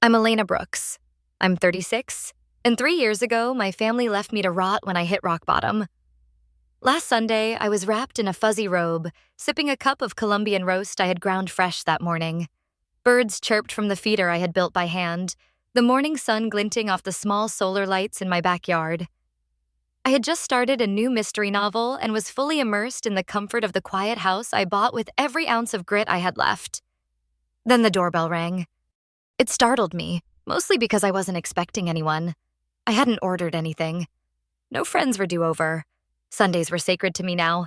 I'm Elena Brooks. I'm 36, and 3 years ago, my family left me to rot when I hit rock bottom. Last Sunday, I was wrapped in a fuzzy robe, sipping a cup of Colombian roast I had ground fresh that morning. Birds chirped from the feeder I had built by hand, the morning sun glinting off the small solar lights in my backyard. I had just started a new mystery novel and was fully immersed in the comfort of the quiet house I bought with every ounce of grit I had left. Then the doorbell rang. It startled me, mostly because I wasn't expecting anyone. I hadn't ordered anything. No friends were due over. Sundays were sacred to me now.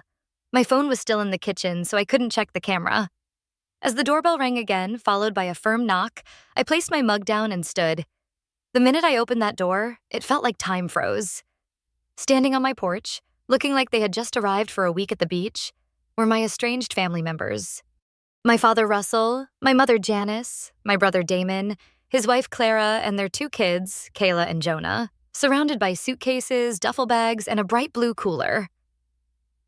My phone was still in the kitchen, so I couldn't check the camera. As the doorbell rang again, followed by a firm knock, I placed my mug down and stood. The minute I opened that door, it felt like time froze. Standing on my porch, looking like they had just arrived for a week at the beach, were my estranged family members. My father Russell, my mother Janice, my brother Damon, his wife Clara, and their two kids, Kayla and Jonah, surrounded by suitcases, duffel bags, and a bright blue cooler.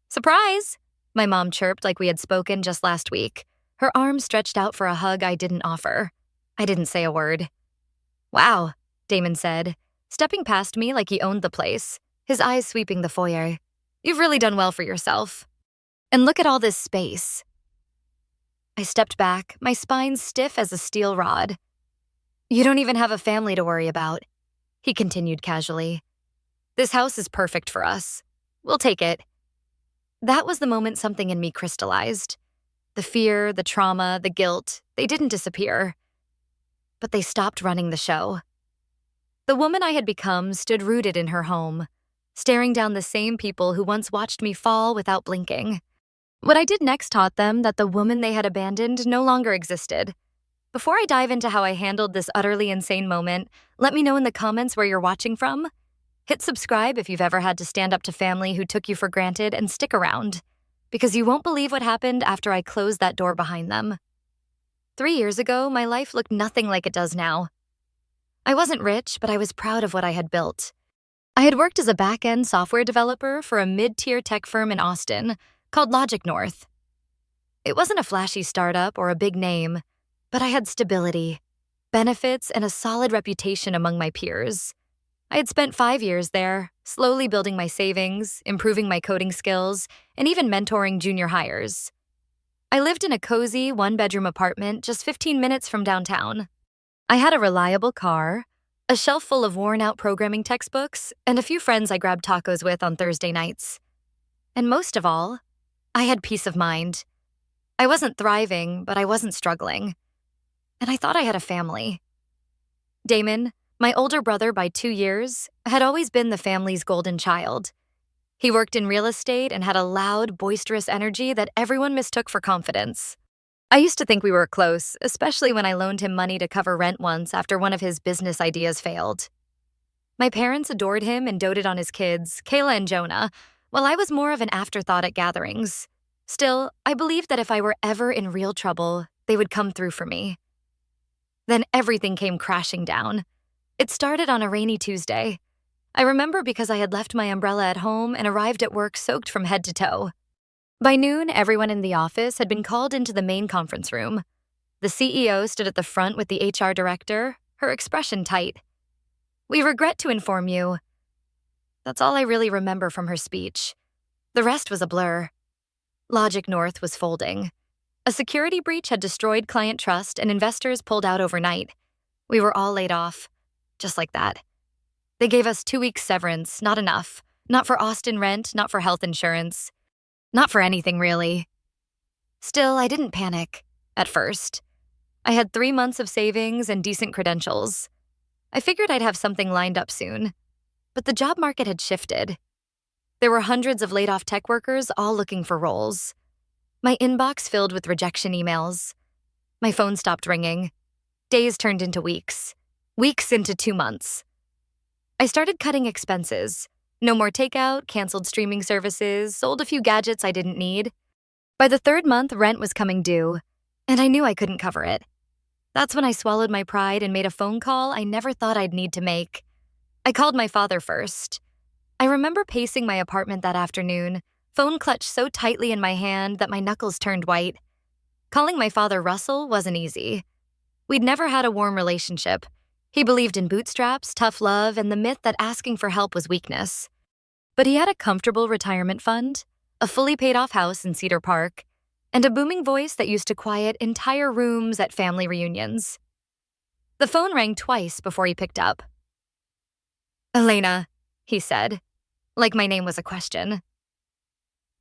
"Surprise!" my mom chirped like we had spoken just last week, her arms stretched out for a hug I didn't offer. I didn't say a word. "Wow," Damon said, stepping past me like he owned the place, his eyes sweeping the foyer. "You've really done well for yourself. And look at all this space." I stepped back, my spine stiff as a steel rod. "You don't even have a family to worry about," he continued casually. "This house is perfect for us. We'll take it." That was the moment something in me crystallized. The fear, the trauma, the guilt, they didn't disappear. But they stopped running the show. The woman I had become stood rooted in her home, staring down the same people who once watched me fall without blinking. What I did next taught them that the woman they had abandoned no longer existed. Before I dive into how I handled this utterly insane moment, let me know in the comments where you're watching from. Hit subscribe if you've ever had to stand up to family who took you for granted, and stick around, because you won't believe what happened after I closed that door behind them. 3 years ago, my life looked nothing like it does now. I wasn't rich, but I was proud of what I had built. I had worked as a back-end software developer for a mid-tier tech firm in Austin called Logic North. It wasn't a flashy startup or a big name, but I had stability, benefits, and a solid reputation among my peers. I had spent 5 years there, slowly building my savings, improving my coding skills, and even mentoring junior hires. I lived in a cozy one-bedroom apartment just 15 minutes from downtown. I had a reliable car, a shelf full of worn-out programming textbooks, and a few friends I grabbed tacos with on Thursday nights. And most of all, I had peace of mind. I wasn't thriving, but I wasn't struggling. And I thought I had a family. Damon, my older brother by 2 years, had always been the family's golden child. He worked in real estate and had a loud, boisterous energy that everyone mistook for confidence. I used to think we were close, especially when I loaned him money to cover rent once after one of his business ideas failed. My parents adored him and doted on his kids, Kayla and Jonah, while I was more of an afterthought at gatherings. Still, I believed that if I were ever in real trouble, they would come through for me. Then everything came crashing down. It started on a rainy Tuesday. I remember because I had left my umbrella at home and arrived at work soaked from head to toe. By noon, everyone in the office had been called into the main conference room. The CEO stood at the front with the HR director, her expression tight. "We regret to inform you." That's all I really remember from her speech. The rest was a blur. Logic North was folding. A security breach had destroyed client trust, and investors pulled out overnight. We were all laid off, just like that. They gave us 2 weeks severance, not enough. Not for Austin rent, not for health insurance. Not for anything, really. Still, I didn't panic, at first. I had 3 months of savings and decent credentials. I figured I'd have something lined up soon. But the job market had shifted. There were hundreds of laid-off tech workers all looking for roles. My inbox filled with rejection emails. My phone stopped ringing. Days turned into weeks. Weeks into 2 months. I started cutting expenses. No more takeout, canceled streaming services, sold a few gadgets I didn't need. By the 3rd month, rent was coming due, and I knew I couldn't cover it. That's when I swallowed my pride and made a phone call I never thought I'd need to make. I called my father first. I remember pacing my apartment that afternoon, phone clutched so tightly in my hand that my knuckles turned white. Calling my father Russell wasn't easy. We'd never had a warm relationship, He believed in bootstraps, tough love, and the myth that asking for help was weakness. But he had a comfortable retirement fund, a fully paid off house in Cedar Park, and a booming voice that used to quiet entire rooms at family reunions. The phone rang twice before he picked up. "Elena," he said, like my name was a question.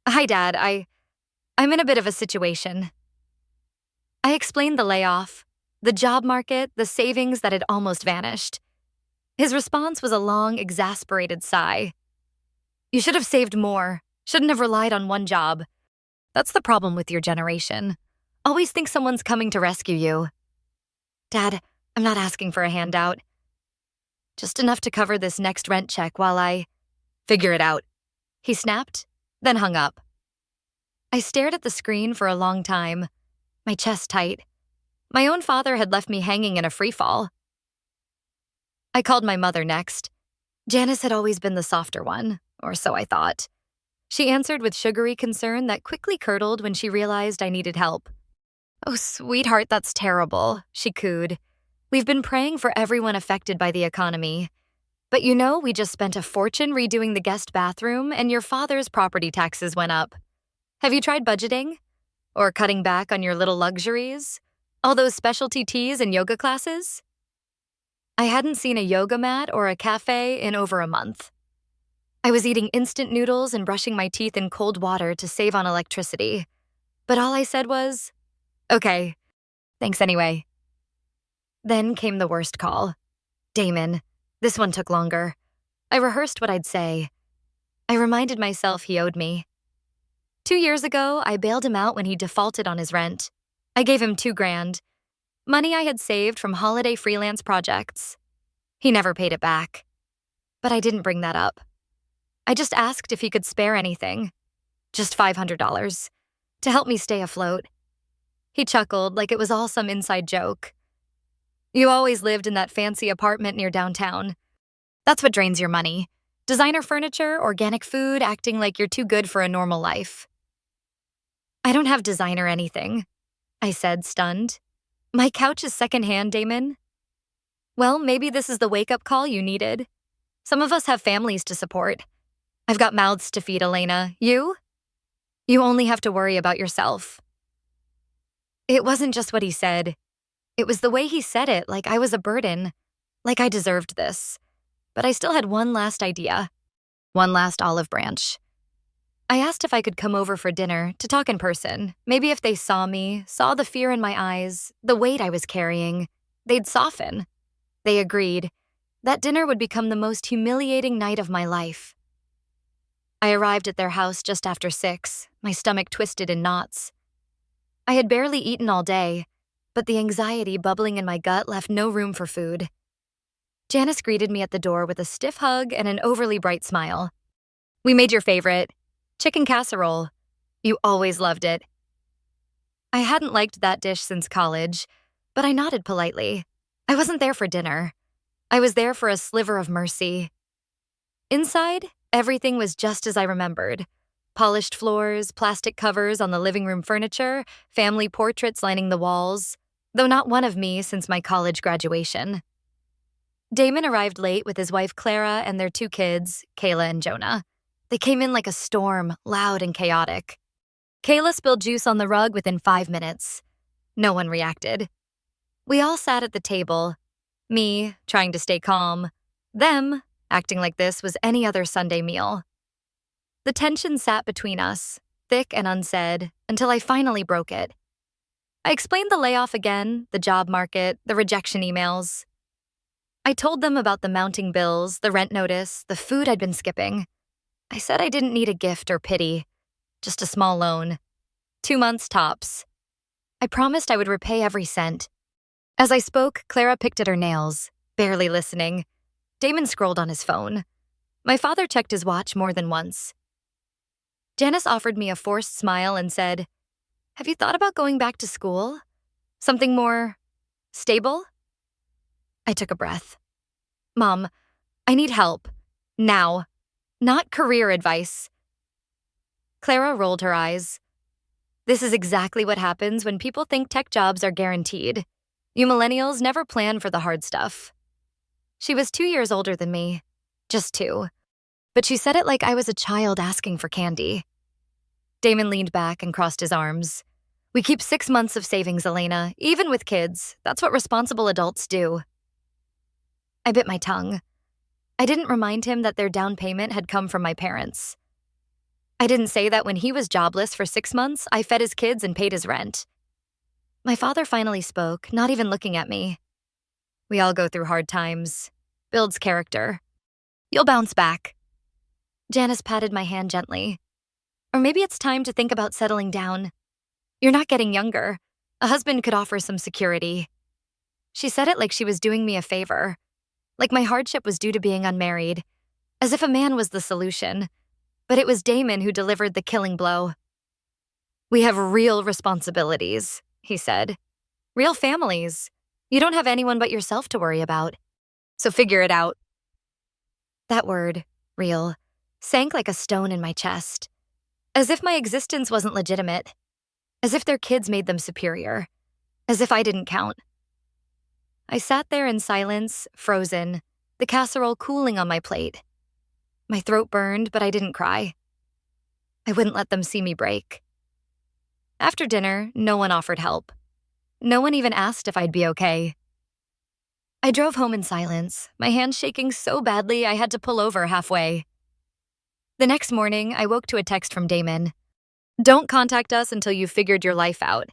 "Hi, Dad. I'm in a bit of a situation." I explained the layoff, the job market, the savings that had almost vanished. His response was a long, exasperated sigh. "You should have saved more. Shouldn't have relied on one job. That's the problem with your generation. Always think someone's coming to rescue you." "Dad, I'm not asking for a handout. Just enough to cover this next rent check while I figure it out," he snapped, then hung up. I stared at the screen for a long time, my chest tight. My own father had left me hanging in a freefall. I called my mother next. Janice had always been the softer one, or so I thought. She answered with sugary concern that quickly curdled when she realized I needed help. "Oh, sweetheart, that's terrible," she cooed. "We've been praying for everyone affected by the economy. But you know, we just spent a fortune redoing the guest bathroom, and your father's property taxes went up. Have you tried budgeting? Or cutting back on your little luxuries? All those specialty teas and yoga classes?" I hadn't seen a yoga mat or a cafe in over a month. I was eating instant noodles and brushing my teeth in cold water to save on electricity. But all I said was, "Okay, thanks anyway." Then came the worst call. Damon. This one took longer. I rehearsed what I'd say. I reminded myself he owed me. 2 years ago, I bailed him out when he defaulted on his rent. I gave him $2,000, money I had saved from holiday freelance projects. He never paid it back. But I didn't bring that up. I just asked if he could spare anything. Just $500, to help me stay afloat. He chuckled like it was all some inside joke. "You always lived in that fancy apartment near downtown. That's what drains your money. Designer furniture, organic food, acting like you're too good for a normal life." "I don't have designer anything," I said, stunned. "My couch is secondhand, Damon." "Well, maybe this is the wake-up call you needed. Some of us have families to support. I've got mouths to feed, Elena. You? You only have to worry about yourself." It wasn't just what he said. It was the way he said it, like I was a burden, like I deserved this. But I still had one last idea, one last olive branch. I asked if I could come over for dinner to talk in person. Maybe if they saw me, saw the fear in my eyes, the weight I was carrying, they'd soften. They agreed. That dinner would become the most humiliating night of my life. I arrived at their house just after 6, my stomach twisted in knots. I had barely eaten all day, but the anxiety bubbling in my gut left no room for food. Janice greeted me at the door with a stiff hug and an overly bright smile. "We made your favorite, chicken casserole. You always loved it." I hadn't liked that dish since college, but I nodded politely. I wasn't there for dinner. I was there for a sliver of mercy. Inside, everything was just as I remembered. Polished floors, plastic covers on the living room furniture, family portraits lining the walls, though not one of me since my college graduation. Damon arrived late with his wife Clara and their 2 kids, Kayla and Jonah. They came in like a storm, loud and chaotic. Kayla spilled juice on the rug within 5 minutes. No one reacted. We all sat at the table, me trying to stay calm, them acting like this was any other Sunday meal. The tension sat between us, thick and unsaid, until I finally broke it. I explained the layoff again, the job market, the rejection emails. I told them about the mounting bills, the rent notice, the food I'd been skipping. I said I didn't need a gift or pity, just a small loan. 2 months tops. I promised I would repay every cent. As I spoke, Clara picked at her nails, barely listening. Damon scrolled on his phone. My father checked his watch more than once. Janice offered me a forced smile and said, "Have you thought about going back to school? Something more stable?" I took a breath. "Mom, I need help. Now. Not career advice." Clara rolled her eyes. "This is exactly what happens when people think tech jobs are guaranteed. You millennials never plan for the hard stuff. She was 2 years older than me. Just two. But she said it like I was a child asking for candy. Damon leaned back and crossed his arms. We keep 6 months of savings, Elena, even with kids. That's what responsible adults do. I bit my tongue. I didn't remind him that their down payment had come from my parents. I didn't say that when he was jobless for 6 months, I fed his kids and paid his rent. My father finally spoke, not even looking at me. We all go through hard times. Builds character. You'll bounce back. Janice patted my hand gently. Or maybe it's time to think about settling down. You're not getting younger. A husband could offer some security. She said it like she was doing me a favor. Like my hardship was due to being unmarried. As if a man was the solution. But it was Damon who delivered the killing blow. We have real responsibilities, he said. Real families. You don't have anyone but yourself to worry about. So figure it out. That word, real, sank like a stone in my chest. As if my existence wasn't legitimate. As if their kids made them superior. As if I didn't count. I sat there in silence, frozen, the casserole cooling on my plate. My throat burned, but I didn't cry. I wouldn't let them see me break. After dinner, no one offered help. No one even asked if I'd be okay. I drove home in silence, my hands shaking so badly I had to pull over halfway. The next morning, I woke to a text from Damon. Don't contact us until you've figured your life out.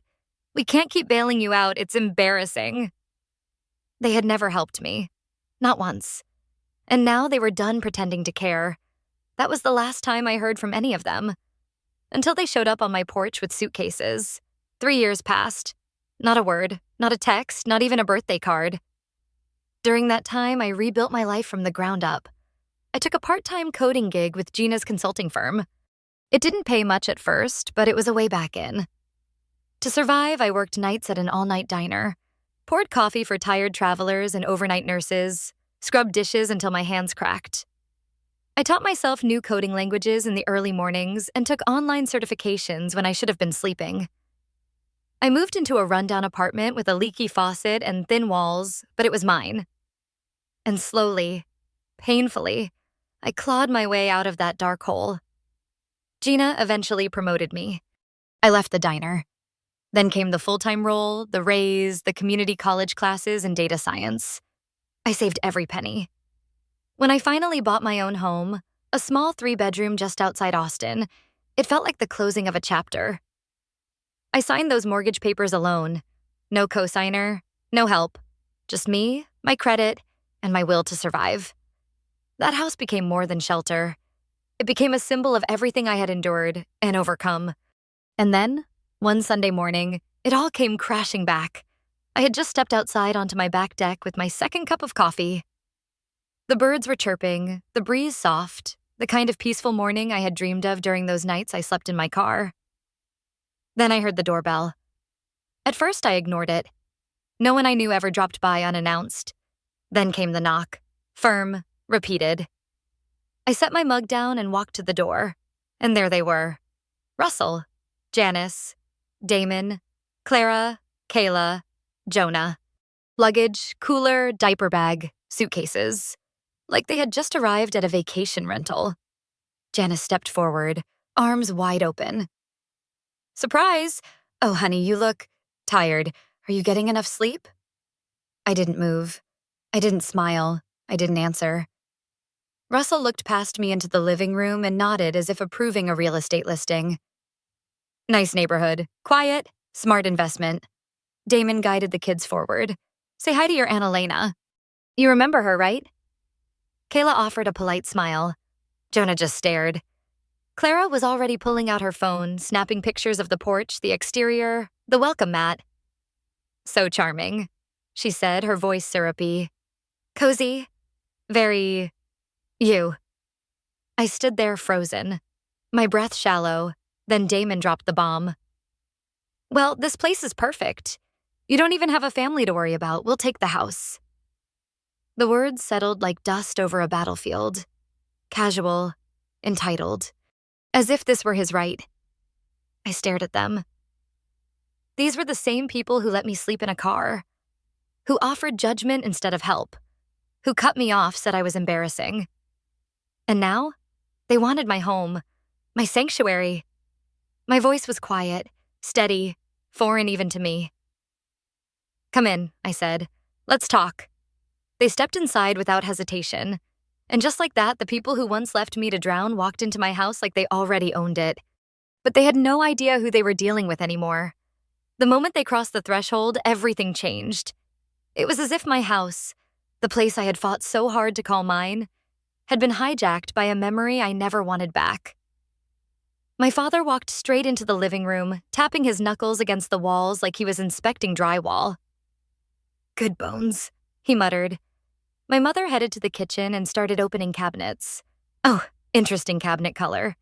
We can't keep bailing you out, it's embarrassing. They had never helped me. Not once. And now they were done pretending to care. That was the last time I heard from any of them. Until they showed up on my porch with suitcases. 3 years passed. Not a word, not a text, not even a birthday card. During that time, I rebuilt my life from the ground up. I took a part-time coding gig with Gina's consulting firm. It didn't pay much at first, but it was a way back in. To survive, I worked nights at an all-night diner, poured coffee for tired travelers and overnight nurses, scrubbed dishes until my hands cracked. I taught myself new coding languages in the early mornings and took online certifications when I should have been sleeping. I moved into a rundown apartment with a leaky faucet and thin walls, but it was mine. And slowly, painfully, I clawed my way out of that dark hole. Gina eventually promoted me. I left the diner. Then came the full-time role, the raise, the community college classes, and data science. I saved every penny. When I finally bought my own home, a small 3-bedroom just outside Austin, it felt like the closing of a chapter. I signed those mortgage papers alone. No cosigner, no help. Just me, my credit, and my will to survive. That house became more than shelter. It became a symbol of everything I had endured and overcome. And then, one Sunday morning, it all came crashing back. I had just stepped outside onto my back deck with my second cup of coffee. The birds were chirping, the breeze soft, the kind of peaceful morning I had dreamed of during those nights I slept in my car. Then I heard the doorbell. At first, I ignored it. No one I knew ever dropped by unannounced. Then came the knock. Firm, repeated. I set my mug down and walked to the door. And there they were. Russell, Janice, Damon, Clara, Kayla, Jonah. Luggage, cooler, diaper bag, suitcases. Like they had just arrived at a vacation rental. Janice stepped forward, arms wide open. Surprise! Oh, honey, you look tired. Are you getting enough sleep? I didn't move. I didn't smile. I didn't answer. Russell looked past me into the living room and nodded as if approving a real estate listing. Nice neighborhood. Quiet. Smart investment. Damon guided the kids forward. Say hi to your Aunt Elena. You remember her, right? Kayla offered a polite smile. Jonah just stared. Clara was already pulling out her phone, snapping pictures of the porch, the exterior, the welcome mat. So charming, she said, her voice syrupy. Cozy. Very... you. I stood there frozen, my breath shallow, then Damon dropped the bomb. Well, this place is perfect. You don't even have a family to worry about. We'll take the house. The words settled like dust over a battlefield. Casual, entitled. As if this were his right. I stared at them. These were the same people who let me sleep in a car. Who offered judgment instead of help. who cut me off said I was embarrassing. And now, they wanted my home, my sanctuary. My voice was quiet, steady, foreign even to me. "Come in," I said. "Let's talk." They stepped inside without hesitation. And just like that, the people who once left me to drown walked into my house like they already owned it. But they had no idea who they were dealing with anymore. The moment they crossed the threshold, everything changed. It was as if my house, the place I had fought so hard to call mine, had been hijacked by a memory I never wanted back. My father walked straight into the living room, tapping his knuckles against the walls like he was inspecting drywall. "Good bones," he muttered. My mother headed to the kitchen and started opening cabinets. "Oh, interesting cabinet color.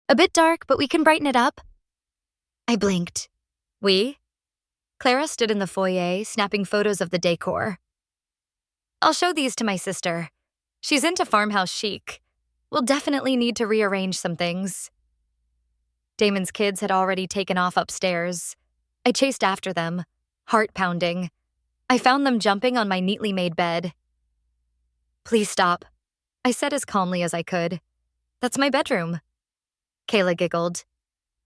A bit dark, but we can brighten it up." I blinked. "We?" Clara stood in the foyer, snapping photos of the decor. "I'll show these to my sister. She's into farmhouse chic. We'll definitely need to rearrange some things." Damon's kids had already taken off upstairs. I chased after them, heart pounding. I found them jumping on my neatly made bed. "Please stop," I said as calmly as I could. "That's my bedroom." Kayla giggled.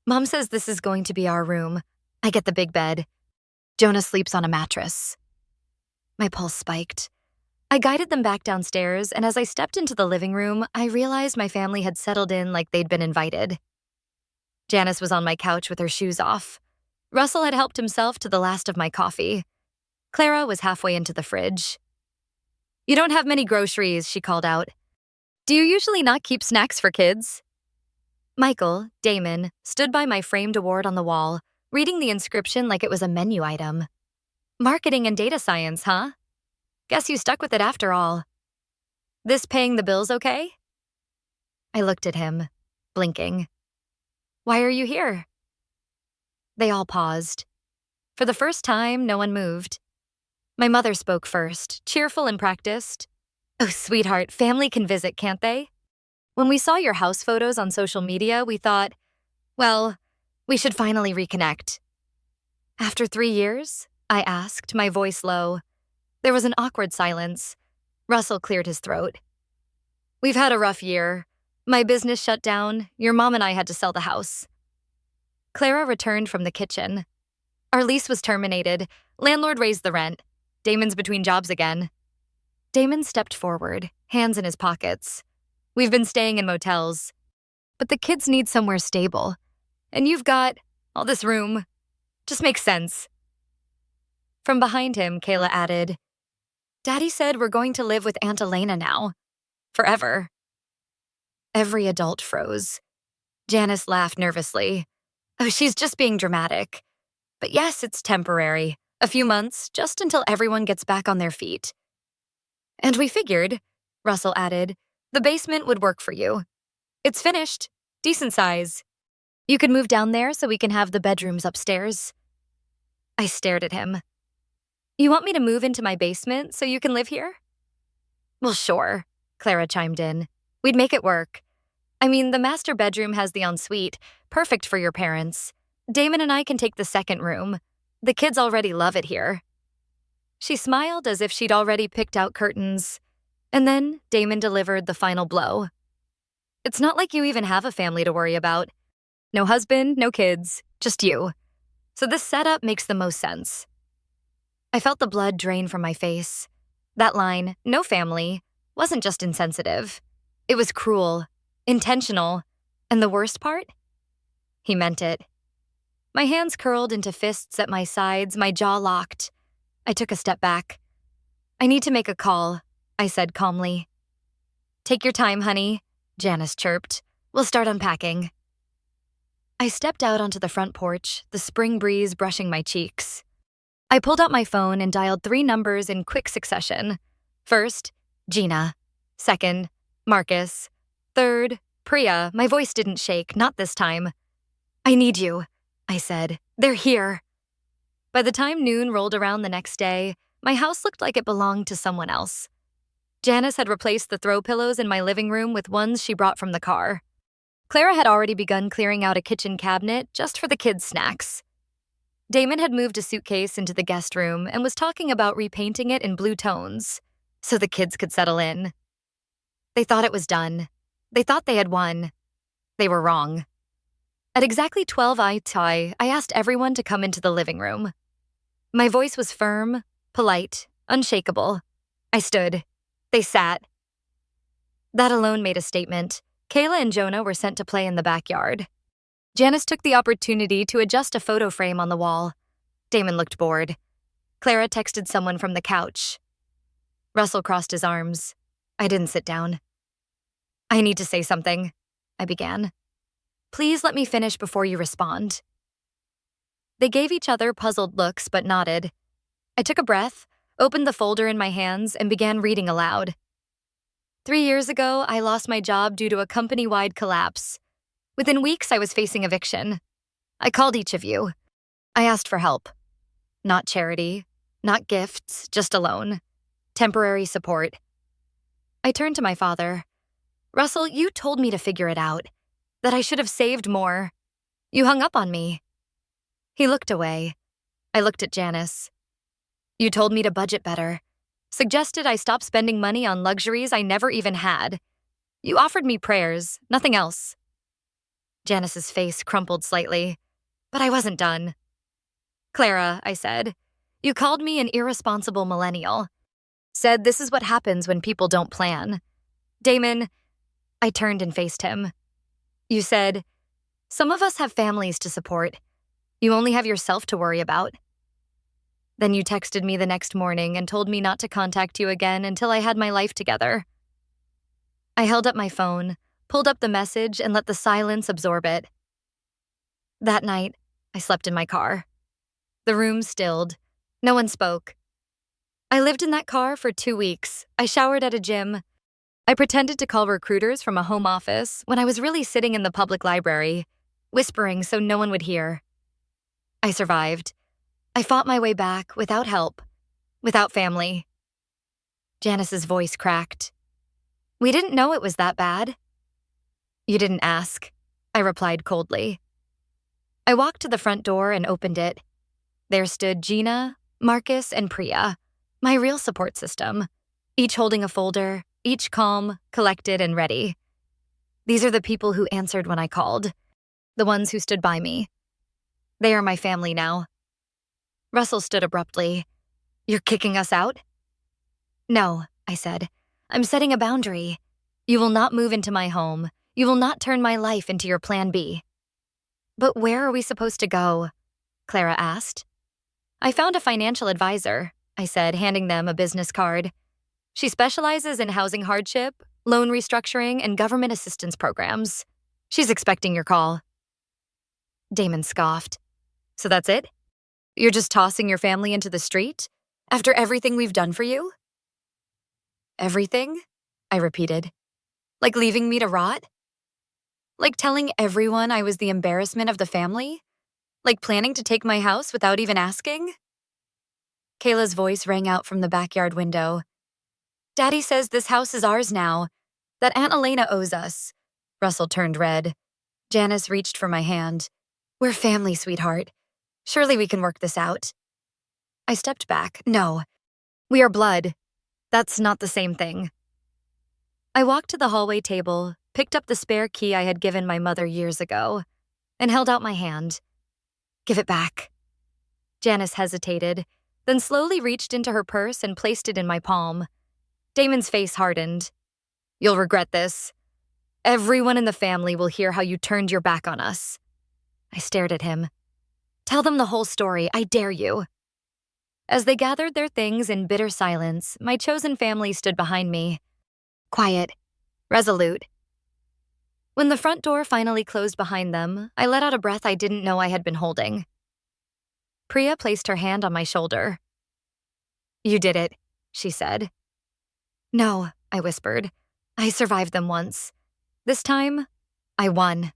"Mom says this is going to be our room. I get the big bed. Jonah sleeps on a mattress." My pulse spiked. I guided them back downstairs, and as I stepped into the living room, I realized my family had settled in like they'd been invited. Janice was on my couch with her shoes off. Russell had helped himself to the last of my coffee. Clara was halfway into the fridge. "You don't have many groceries," she called out. "Do you usually not keep snacks for kids?" Michael, Damon, stood by my framed award on the wall, reading the inscription like it was a menu item. "Marketing and data science, huh? Guess you stuck with it after all. This paying the bills okay?" I looked at him, blinking. "Why are you here?" They all paused. For the first time, no one moved. My mother spoke first, cheerful and practiced. "Oh, sweetheart, family can visit, can't they? When we saw your house photos on social media, we thought, well, we should finally reconnect." "After 3 years?" I asked, my voice low. There was an awkward silence. Russell cleared his throat. "We've had a rough year. My business shut down. Your mom and I had to sell the house." Clara returned from the kitchen. "Our lease was terminated. Landlord raised the rent. Damon's between jobs again." Damon stepped forward, hands in his pockets. "We've been staying in motels. But the kids need somewhere stable. And you've got all this room. Just makes sense." From behind him, Kayla added, "Daddy said we're going to live with Aunt Elena now. Forever." Every adult froze. Janice laughed nervously. "Oh, she's just being dramatic. But yes, it's temporary. A few months, just until everyone gets back on their feet." "And we figured," Russell added, "the basement would work for you. It's finished. Decent size. You could move down there so we can have the bedrooms upstairs." I stared at him. "You want me to move into my basement so you can live here?" "Well, sure," Clara chimed in. "We'd make it work. I mean, the master bedroom has the ensuite, perfect for your parents. Damon and I can take the second room. The kids already love it here." She smiled as if she'd already picked out curtains. And then Damon delivered the final blow. "It's not like you even have a family to worry about. No husband, no kids, just you. So this setup makes the most sense." I felt the blood drain from my face. That line, "no family," wasn't just insensitive. It was cruel, intentional, and the worst part? He meant it. My hands curled into fists at my sides, my jaw locked. I took a step back. "I need to make a call," I said calmly. "Take your time, honey," Janice chirped. "We'll start unpacking." I stepped out onto the front porch, the spring breeze brushing my cheeks. I pulled out my phone and dialed 3 numbers in quick succession. First, Gina. Second, Marcus. Third, Priya. My voice didn't shake, not this time. "I need you," I said. "They're here." By the time noon rolled around the next day, my house looked like it belonged to someone else. Janice had replaced the throw pillows in my living room with ones she brought from the car. Clara had already begun clearing out a kitchen cabinet just for the kids' snacks. Damon had moved a suitcase into the guest room and was talking about repainting it in blue tones. so the kids could settle in. They thought it was done. They thought they had won. They were wrong. At exactly 12 I asked everyone to come into the living room. My voice was firm, polite, unshakable. I stood. They sat. That alone made a statement. Kayla and Jonah were sent to play in the backyard. Janice took the opportunity to adjust a photo frame on the wall. Damon looked bored. Clara texted someone from the couch. Russell crossed his arms. I didn't sit down. I need to say something, I began. Please let me finish before you respond. They gave each other puzzled looks but nodded. I took a breath, opened the folder in my hands, and began reading aloud. 3 years ago, I lost my job due to a company-wide collapse. Within weeks, I was facing eviction. I called each of you. I asked for help. Not charity, not gifts, just a loan. Temporary support. I turned to my father. Russell, you told me to figure it out, that I should have saved more. You hung up on me. He looked away. I looked at Janice. You told me to budget better, suggested I stop spending money on luxuries I never even had. You offered me prayers, nothing else. Janice's face crumpled slightly, but I wasn't done. Clara, I said, you called me an irresponsible millennial. Said this is what happens when people don't plan. Damon, I turned and faced him. You said, some of us have families to support. You only have yourself to worry about. Then you texted me the next morning and told me not to contact you again until I had my life together. I held up my phone, pulled up the message, and let the silence absorb it. That night, I slept in my car. The room stilled. No one spoke. I lived in that car for 2 weeks. I showered at a gym. I pretended to call recruiters from a home office when I was really sitting in the public library, whispering so no one would hear. I survived. I fought my way back without help, without family. Janice's voice cracked. We didn't know it was that bad. You didn't ask, I replied coldly. I walked to the front door and opened it. There stood Gina, Marcus, and Priya, my real support system, each holding a folder, each calm, collected, and ready. These are the people who answered when I called, the ones who stood by me. They are my family now. Russell stood abruptly. You're kicking us out? No, I said. I'm setting a boundary. You will not move into my home. You will not turn my life into your plan B. But where are we supposed to go? Clara asked. I found a financial advisor, I said, handing them a business card. She specializes in housing hardship, loan restructuring, and government assistance programs. She's expecting your call. Damon scoffed. So that's it? You're just tossing your family into the street? After everything we've done for you? Everything? I repeated. Like leaving me to rot? Like telling everyone I was the embarrassment of the family? Like planning to take my house without even asking? Kayla's voice rang out from the backyard window. Daddy says this house is ours now, that Aunt Elena owes us. Russell turned red. Janice reached for my hand. We're family, sweetheart. Surely we can work this out. I stepped back. No, we are blood. That's not the same thing. I walked to the hallway table, picked up the spare key I had given my mother years ago, and held out my hand. Give it back. Janice hesitated, then slowly reached into her purse and placed it in my palm. Damon's face hardened. You'll regret this. Everyone in the family will hear how you turned your back on us. I stared at him. Tell them the whole story, I dare you. As they gathered their things in bitter silence, my chosen family stood behind me. Quiet, resolute. When the front door finally closed behind them, I let out a breath I didn't know I had been holding. Priya placed her hand on my shoulder. You did it, she said. No, I whispered. I survived them once. This time, I won.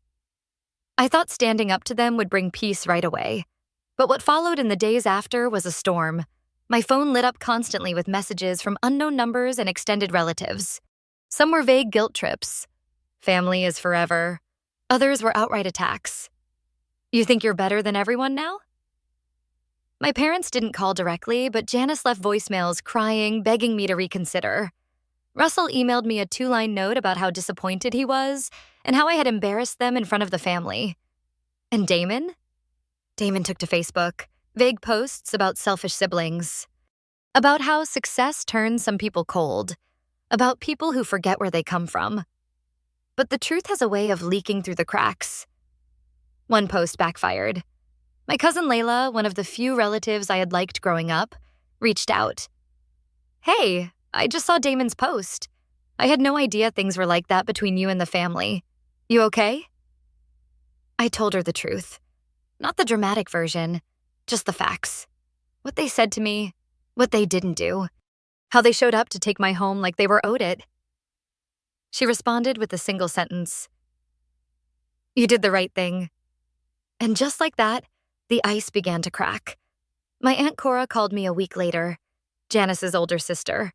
I thought standing up to them would bring peace right away. But what followed in the days after was a storm. My phone lit up constantly with messages from unknown numbers and extended relatives. Some were vague guilt trips. Family is forever. Others were outright attacks. You think you're better than everyone now? My parents didn't call directly, but Janice left voicemails crying, begging me to reconsider. Russell emailed me a 2-line note about how disappointed he was and how I had embarrassed them in front of the family. And Damon? Damon took to Facebook, vague posts about selfish siblings, about how success turns some people cold, about people who forget where they come from. But the truth has a way of leaking through the cracks. One post backfired. My cousin Layla, one of the few relatives I had liked growing up, reached out. "Hey, I just saw Damon's post. I had no idea things were like that between you and the family. You okay?" I told her the truth. Not the dramatic version, just the facts. What they said to me, what they didn't do, how they showed up to take my home like they were owed it. She responded with a single sentence. "You did the right thing." And just like that, the ice began to crack. My Aunt Cora called me a week later, Janice's older sister,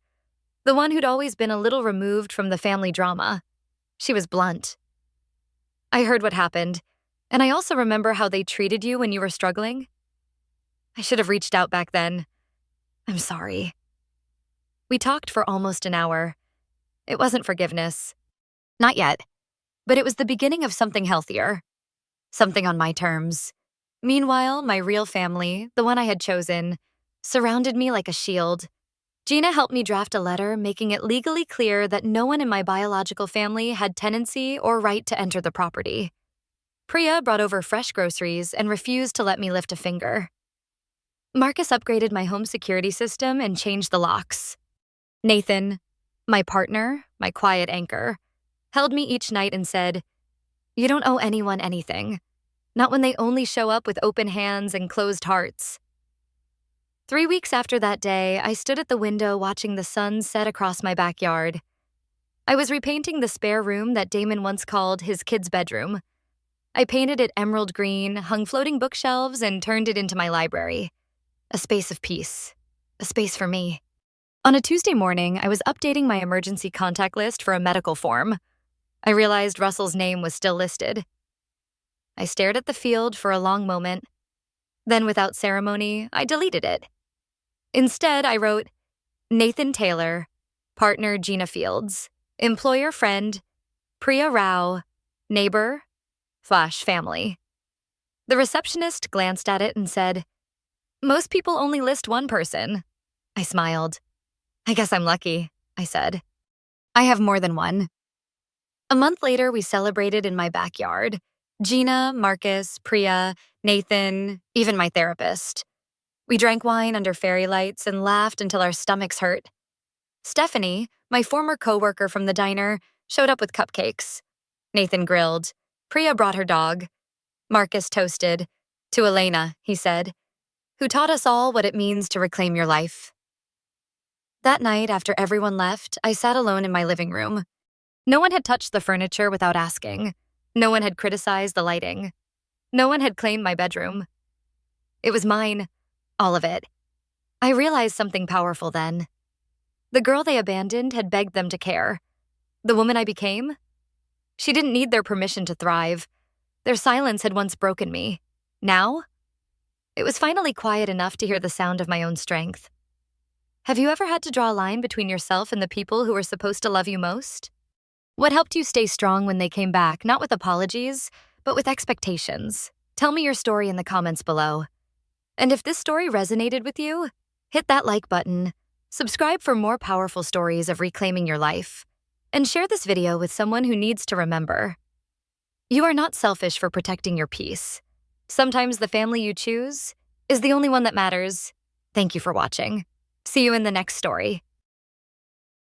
the one who'd always been a little removed from the family drama. She was blunt. "I heard what happened, and I also remember how they treated you when you were struggling. I should have reached out back then. I'm sorry." We talked for almost an hour. It wasn't forgiveness. Not yet. But it was the beginning of something healthier. Something on my terms. Meanwhile, my real family, the one I had chosen, surrounded me like a shield. Gina helped me draft a letter making it legally clear that no one in my biological family had tenancy or right to enter the property. Priya brought over fresh groceries and refused to let me lift a finger. Marcus upgraded my home security system and changed the locks. Nathan, my partner, my quiet anchor, held me each night and said, "You don't owe anyone anything. Not when they only show up with open hands and closed hearts." 3 weeks after that day, I stood at the window watching the sun set across my backyard. I was repainting the spare room that Damon once called his kid's bedroom. I painted it emerald green, hung floating bookshelves, and turned it into my library. A space of peace. A space for me. On a Tuesday morning, I was updating my emergency contact list for a medical form. I realized Russell's name was still listed. I stared at the field for a long moment. Then, without ceremony, I deleted it. Instead, I wrote, "Nathan Taylor, partner Gina Fields, employer friend, Priya Rao, neighbor, /family. The receptionist glanced at it and said, "Most people only list one person." I smiled. "I guess I'm lucky," I said. "I have more than one." A month later, we celebrated in my backyard. Gina, Marcus, Priya, Nathan, even my therapist. We drank wine under fairy lights and laughed until our stomachs hurt. Stephanie, my former coworker from the diner, showed up with cupcakes. Nathan grilled. Priya brought her dog. Marcus toasted. "To Elena," he said, "who taught us all what it means to reclaim your life." That night, after everyone left, I sat alone in my living room. No one had touched the furniture without asking. No one had criticized the lighting. No one had claimed my bedroom. It was mine, all of it. I realized something powerful then. The girl they abandoned had begged them to care. The woman I became? She didn't need their permission to thrive. Their silence had once broken me. Now? It was finally quiet enough to hear the sound of my own strength. Have you ever had to draw a line between yourself and the people who were supposed to love you most? What helped you stay strong when they came back, not with apologies, but with expectations? Tell me your story in the comments below. And if this story resonated with you, hit that like button, subscribe for more powerful stories of reclaiming your life, and share this video with someone who needs to remember. You are not selfish for protecting your peace. Sometimes the family you choose is the only one that matters. Thank you for watching. See you in the next story.